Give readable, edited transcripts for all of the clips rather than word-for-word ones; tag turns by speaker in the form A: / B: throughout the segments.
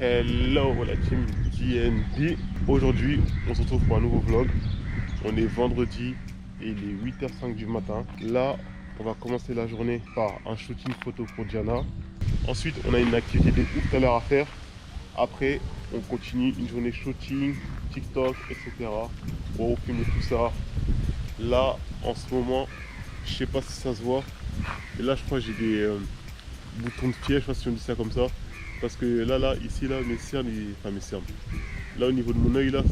A: Hello la team DND. Aujourd'hui on se retrouve pour un nouveau vlog. On est vendredi et il est 8h05 du matin. Là on va commencer la journée par un shooting photo pour Diana. Ensuite on a une activité de ouf tout à l'heure à faire. Après on continue une journée shooting, TikTok, etc. On va filmer tout ça. Là en ce moment, je sais pas si ça se voit, mais là je crois que j'ai des boutons de pied, je sais pas si on dit ça comme ça. Parce que là, ici, là, mes cernes, enfin mes cernes. Là, au niveau de mon œil, là,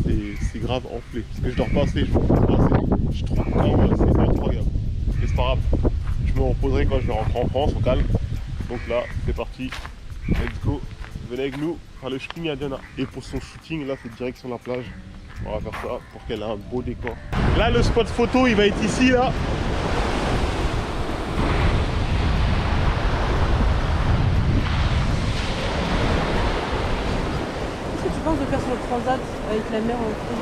A: c'est grave enflé. Parce que je dors pas assez, je me repose pas assez. Je trouve que c'est incroyable. Mais c'est pas grave. Je me reposerai quand je vais rentrer en France, au calme. Donc là, c'est parti. Let's go. Venez avec nous faire le shooting à Diana. Et pour son shooting, là, c'est direction la plage. On va faire ça pour qu'elle ait un beau décor. Là, le spot photo, il va être ici, là.
B: Je pense de faire sur le transat avec la mer en fond.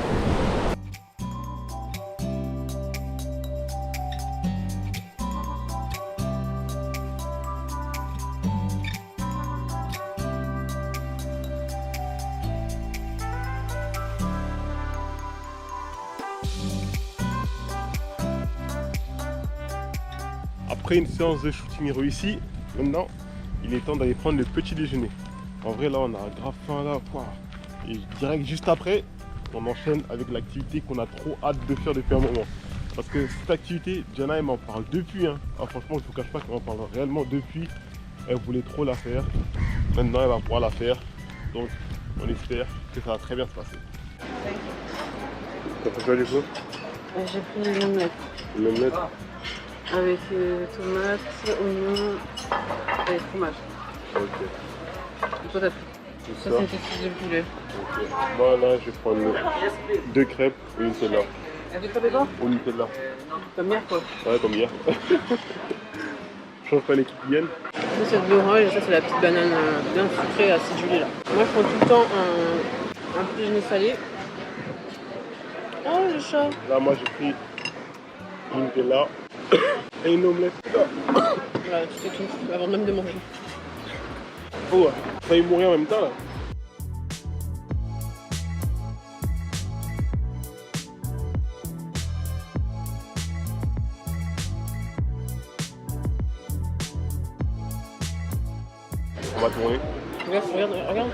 A: Après une séance de shooting réussie, maintenant il est temps d'aller prendre le petit déjeuner. En vrai là on a grave faim là. Et direct juste après, on enchaîne avec l'activité qu'on a trop hâte de faire depuis un moment. Parce que cette activité, Diana elle m'en parle depuis. Ah, franchement je vous cache pas qu'elle m'en parle réellement depuis. Elle voulait trop la faire. Maintenant elle va pouvoir la faire. Donc on espère que ça va très bien se passer. T'as fait quoi du coup?
B: J'ai pris une omelette.
A: Une omelette
B: Avec tomates, oignons et fromage.
A: Ok.
B: Et toi t'as pris? Ça c'est une saucisse de poulet.
A: Ok. Moi là je vais prendre 2 crêpes et une Nutella.
B: Et toi t'as quoi?
A: Au Nutella.
B: Comme hier quoi.
A: Ouais comme hier. Je change pas les quotidiennes.
B: Ça c'est de l'orange et ça c'est la petite banane bien sucrée acidulée là. Moi je prends tout le temps un petit déjeuner salé. Oh le chat.
A: Là moi j'ai pris une Nutella et une omelette.
B: Voilà, tu t'étouffes avant même de manger.
A: Oh, failli mourir en même temps là. On va tourner.
B: Regarde.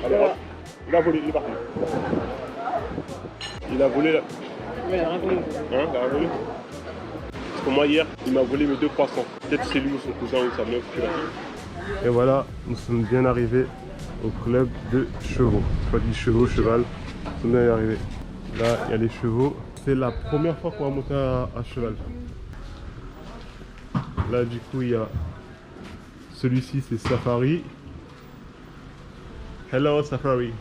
A: Voilà. Il a volé, il est parti. Il a volé là.
B: Ouais, il a rien volé.
A: Hein, il a volé. Parce que moi hier, il m'a volé mes 2 croissants. Peut-être c'est lui ou son cousin ou sa meuf qui l'a dit. Et voilà, nous sommes bien arrivés au club de chevaux. Je dis chevaux, cheval. Nous sommes bien arrivés. Là, il y a les chevaux. C'est la première fois qu'on va monter à cheval. Là, du coup, il y a celui-ci, c'est Safari. Hello Safari.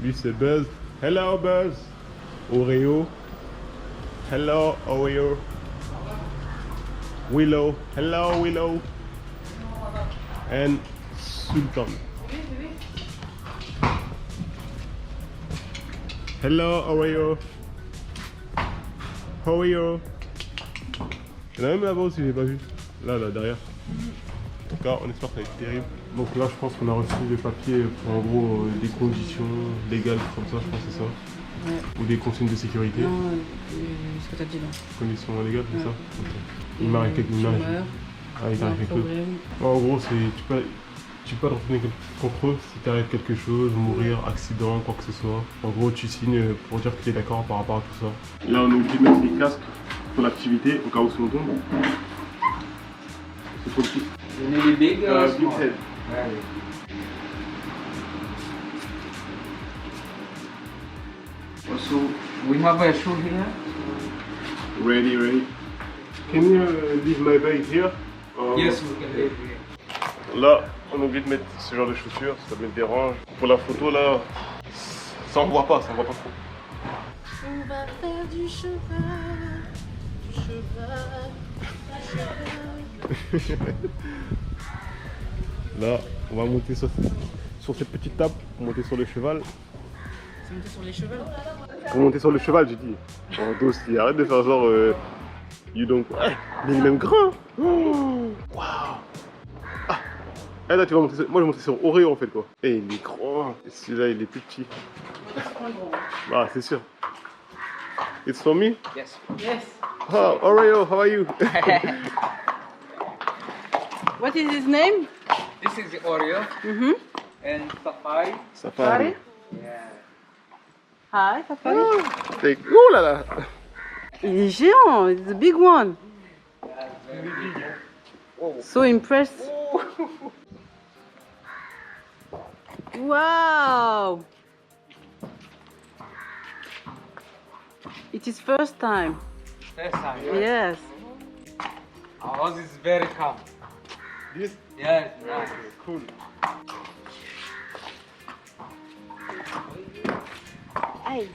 A: Lui, c'est Buzz. Hello Buzz. Oreo. Hello Oreo. Willow. Hello Willow. And Sultan. Hello Oreo. Oreo. Il y en a même là-bas aussi, je l'ai pas vu. Là derrière. En tout cas, on espère que ça va être terrible. Donc là, je pense qu'on a reçu les papiers pour en gros des conditions légales comme ça, je pense que c'est ça.
B: Ouais.
A: Ou des consignes de sécurité.
B: Non, ce que t'as dit là.
A: Conditions légales, c'est ça. Okay. Il
B: Et
A: m'arrive quelque chose. Ah, il t'arrive quelque chose. En gros, c'est tu peux te retourner contre eux si t'arrive quelque chose, mourir, accident, quoi que ce soit. En gros, tu signes pour dire que tu es d'accord par rapport à tout ça. Là, on a oublié de mettre les casques pour l'activité, au cas où on tombe. C'est pour le petit.
C: You need a big or
A: Big
C: small?
A: head.
C: So we have a shoe here.
A: Ready. Can you leave my bag here?
C: Yes, we can leave here.
A: Là, on oublie de mettre ce genre de chaussures, ça me dérange. Pour la photo, là, ça en voit pas trop.
B: On va faire du cheval.
A: Là, on va monter sur cette petite table pour monter sur le cheval.
B: C'est monter sur les cheveux là.
A: Pour monter sur le cheval, j'ai dit. En dos, si arrête de faire genre. You don't. Mais il est même grand. Oh, wow. Ah là, tu vas montrer moi je vais montrer sur Oreo en fait quoi. Et il est grand. Et celui-là il est plus petit. Ah c'est sûr. It's for me?
C: Yes.
B: Yes.
A: Oh, Oreo, how are you?
B: What is his name?
C: This is the Oreo and Safari.
A: Safari.
C: Yeah.
B: Hi, Safari.
A: Oh là là.
B: Il est géant, it's a big one. So impressed. Wow. It is first time.
C: First time.
B: Yes.
C: Our house is very calm.
A: Yes.
C: Yes, nice.
A: Cool.
B: Aïe.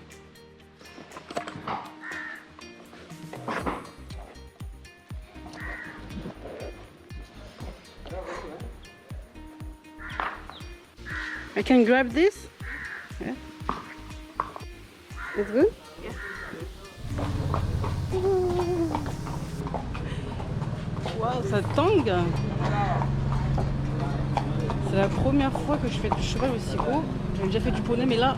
B: I can grab this? Yeah. It's good? Yeah. Wow, ça tangue! C'est la première fois que je fais du cheval aussi haut. J'avais déjà fait du poney, mais là,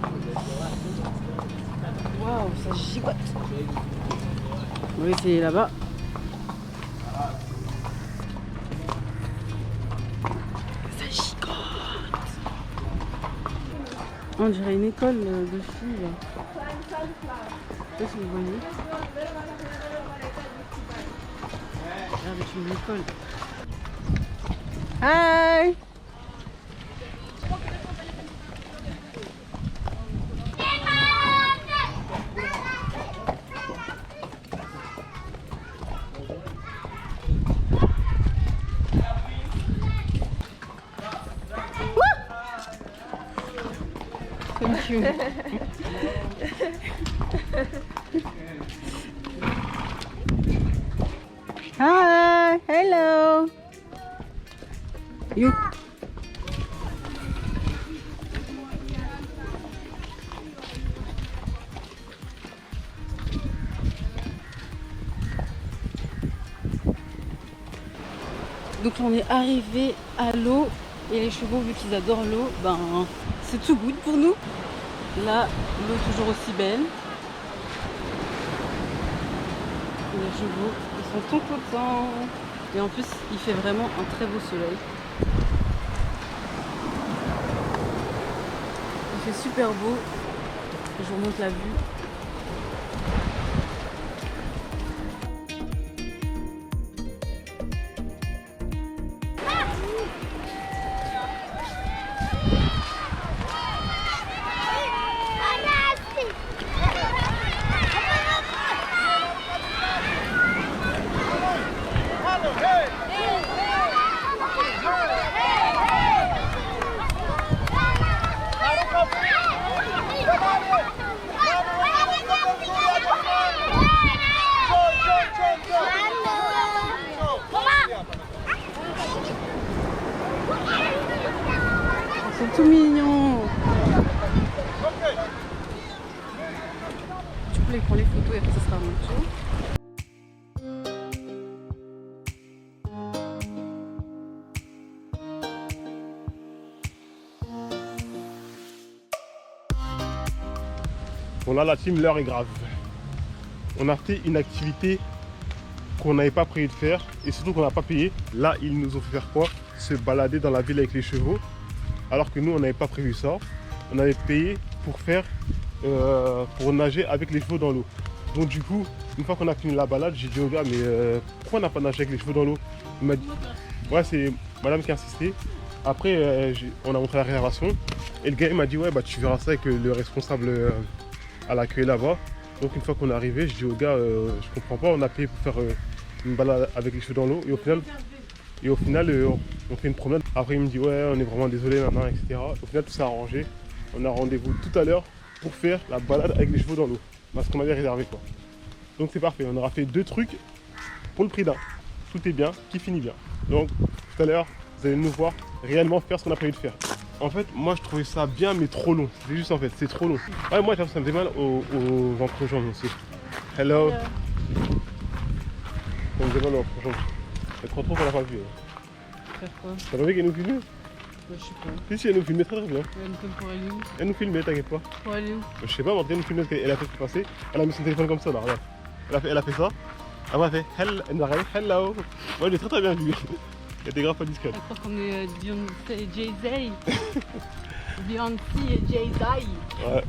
B: waouh, ça gigote. On va essayer là-bas. Ça gigote. On dirait une école de filles. Je sais pas si vous voyez. Regardez, c'est une école. Hi! Thank you. Hi, hello. You. Donc on est arrivé à l'eau et les chevaux, vu qu'ils adorent l'eau, ben c'est too good pour nous. Là, l'eau est toujours aussi belle. Et les chevaux, ils sont tout contents. Et en plus, il fait vraiment un très beau soleil. Il fait super beau. Je vous remonte la vue. Ils sont tout mignons. Du coup, là, il prend les photos et après, ça sera à mon tour.
A: Bon là la team, l'heure est grave. On a fait une activité qu'on n'avait pas prévu de faire et surtout qu'on n'a pas payé. Là ils nous ont fait faire quoi? Se balader dans la ville avec les chevaux. Alors que nous on n'avait pas prévu ça. On avait payé pour faire pour nager avec les chevaux dans l'eau. Donc du coup, une fois qu'on a fini la balade, j'ai dit au gars mais pourquoi on n'a pas nagé avec les chevaux dans l'eau? Il m'a dit ouais, c'est madame qui a insisté. Après on a montré la réservation et le gars il m'a dit ouais bah tu verras ça avec le responsable à l'accueil là-bas. Donc une fois qu'on est arrivé, je dis au gars je comprends pas, on a payé pour faire une balade avec les cheveux dans l'eau et au final on fait une promenade. Après il me dit ouais on est vraiment désolé maintenant, etc. Au final tout s'est arrangé. On a rendez-vous tout à l'heure pour faire la balade avec les chevaux dans l'eau. Parce qu'on avait réservé quoi. Donc c'est parfait, on aura fait 2 trucs pour le prix d'un. Tout est bien, qui finit bien. Donc tout à l'heure, vous allez nous voir réellement faire ce qu'on a prévu de faire. En fait, moi je trouvais ça bien mais trop long. C'est juste en fait, c'est trop long. Ouais, moi ça me fait mal aux entrejambes aussi. Hello. Ça me fait mal aux entrejambes. C'est trop qu'on l'a pas vu.
B: Faire quoi?
A: T'as pas vu qu'elle nous filme?
B: Je sais pas.
A: Si, elle nous filmait très bien.
B: Elle me fait pour aller où?
A: Elle nous filmait, t'inquiète pas.
B: Pour aller où?
A: Je sais pas, elle nous filmait, elle a fait passer. Elle a mis son téléphone comme ça là, regarde. Elle a fait ça. Après elle a fait hello, elle nous a regardé hello. Ouais, j'ai très bien vu. Elle était grave pas discrète.
B: Je crois qu'on est Beyoncé et Jay-Z. Beyoncé et Jay-Z.
A: Ouais,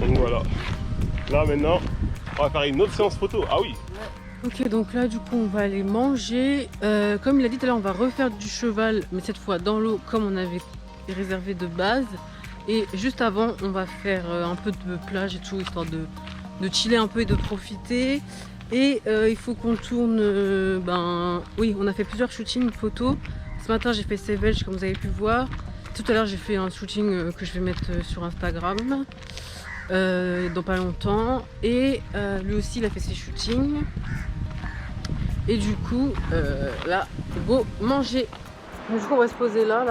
A: donc voilà. Là maintenant, on va faire une autre séance photo. Ah oui.
B: Ok, donc là du coup on va aller manger. Comme il a dit tout à l'heure, on va refaire du cheval, mais cette fois dans l'eau comme on avait réservé de base. Et juste avant, on va faire un peu de plage et tout, histoire de chiller un peu et de profiter. Et il faut qu'on tourne, oui, on a fait plusieurs shootings photos. Ce matin j'ai fait Sevelge comme vous avez pu voir. Tout à l'heure j'ai fait un shooting que je vais mettre sur Instagram dans pas longtemps. Et lui aussi il a fait ses shootings. Et du coup, là, go manger. Du coup on va se poser là,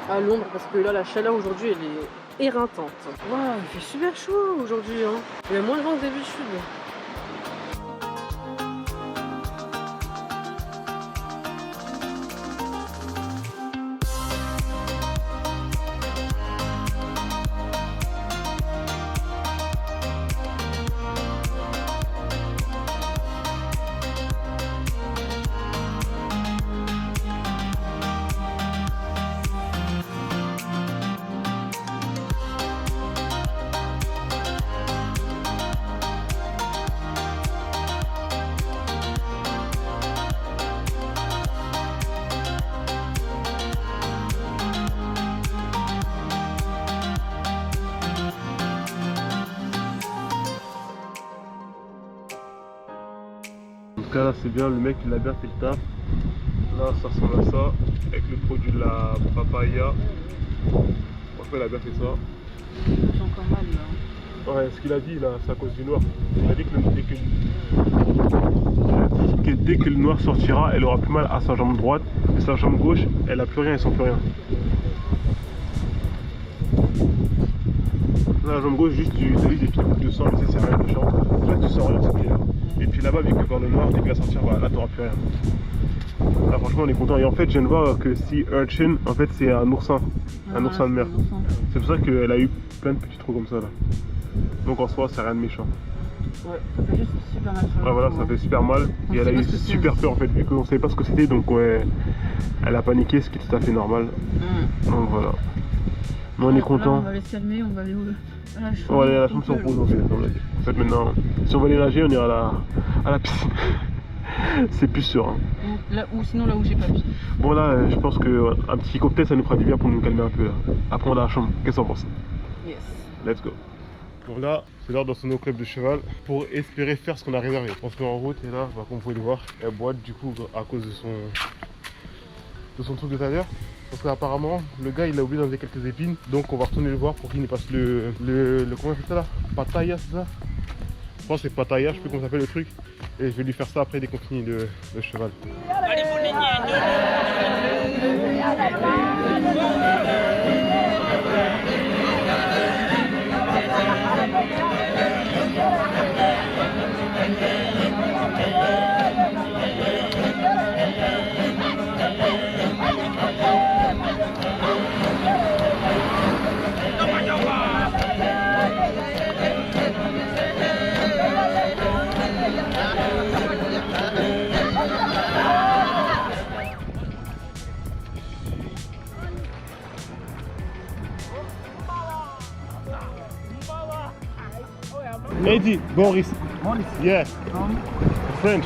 B: à l'ombre, parce que là la chaleur aujourd'hui elle est éreintante. Waouh, il fait super chaud aujourd'hui, hein. Il y a moins de vent que d'habitude.
A: En tout cas là c'est bien, le mec il a bien fait le taf. Là ça ressemble à ça, avec le produit de la papaya. Franchement il a bien fait ça.
B: J'ai encore mal là.
A: Ouais, ce qu'il a dit là, c'est à cause du noir. Il a dit que, dès que le noir sortira, elle aura plus mal à sa jambe droite. Et sa jambe gauche, elle a plus rien, elle sent plus rien. Là, la jambe gauche, juste tu as vu des petites gouttes de sang, mais c'est rien de méchant. Là tu sens rien, c'est clair. Et puis là-bas, vu que par le noir, dès qu'il va sortir, bah, là t'auras plus rien. Là franchement on est content. Et en fait je viens de voir que Sea Urchin, en fait c'est un oursin. Un oursin de mer. C'est pour ça qu'elle a eu plein de petits trous comme ça là. Donc en soi c'est rien de méchant.
B: Ouais, ça fait juste super mal.
A: Ouais voilà, ça fait super mal. Et elle a eu super peur en fait, vu qu'on savait pas ce que c'était, donc ouais, elle a paniqué, ce qui est tout à fait normal. Donc voilà. Mais on est content.
B: On va aller se calmer, on va aller où?
A: On va aller à la chambre sans pause en fait. En fait maintenant, si on va aller nager, on ira à la piscine. C'est plus sûr. Hein.
B: Là, ou sinon là où j'ai pas pied.
A: Bon là, je pense qu'un petit cocktail ça nous fera du bien pour nous calmer un peu là. Après on a la chambre, qu'est-ce que t'en penses?
B: Yes.
A: Let's go. Donc là, c'est l'heure dans son club de cheval pour espérer faire ce qu'on a réservé. On se met en route et là, bah, comme vous pouvez le voir, elle boite du coup à cause de son truc de tout à l'heure. Parce qu'apparemment, le gars il a oublié d'enlever quelques épines. Donc on va retourner le voir pour qu'il nous passe le comment on fait ça là? Pattaya, c'est ça? Je pense que c'est Pattaya, je sais plus comment s'appelle le truc. Et je vais lui faire ça après dès qu'on finit le cheval. Eddie, Boris.
D: Morris,
A: Yeah,
D: from
A: French.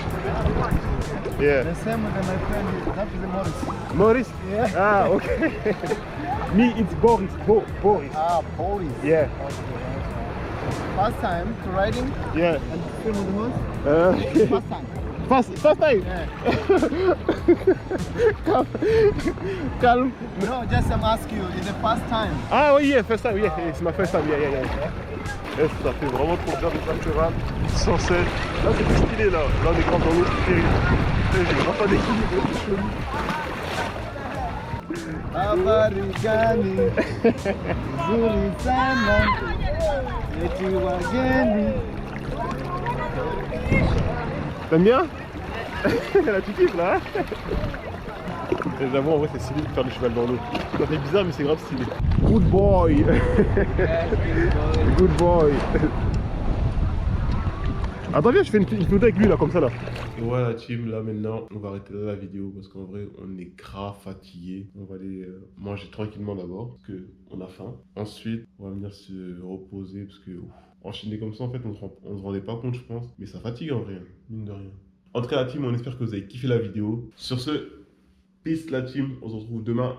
A: Yeah.
D: the same with my friend, that is Morris.
A: Morris?
D: Yeah.
A: Ah, okay. Me, it's Boris. Boris.
D: Ah, Boris.
A: Yeah.
D: Okay. First time to riding
A: Yeah.
D: and film with the horse?
A: Yeah.
D: First time.
A: First time?
D: Yeah.
A: Calm.
D: No, just I'm asking you, it's the first time.
A: Ah oui, yeah, first time. Yeah, it's my first time. Yeah. Ça fait vraiment trop bien de faire le cheval. Sans scène. Là, c'est plus stylé là. Là, on est grand en haut, c'est terrible. J'ai vraiment pas d'équilibre, c'est chelou.
D: Abarigani, Zuri sana, eti wageni.
A: T'aimes bien? Là, tu kiffes là, hein? Et j'avoue, en vrai, c'est stylé de faire du cheval dans l'eau. Ça fait bizarre, mais c'est grave stylé. Good boy. Good boy. Attends, viens, je fais une photo avec lui là, comme ça là. Et voilà, team, là maintenant, on va arrêter là la vidéo parce qu'en vrai, on est grave fatigué. On va aller manger tranquillement d'abord parce qu'on a faim. Ensuite, on va venir se reposer parce que enchaîner comme ça, en fait, on se rendait pas compte, je pense. Mais ça fatigue en vrai, mine de rien. En tout cas, la team, on espère que vous avez kiffé la vidéo. Sur ce, peace la team, on se retrouve demain.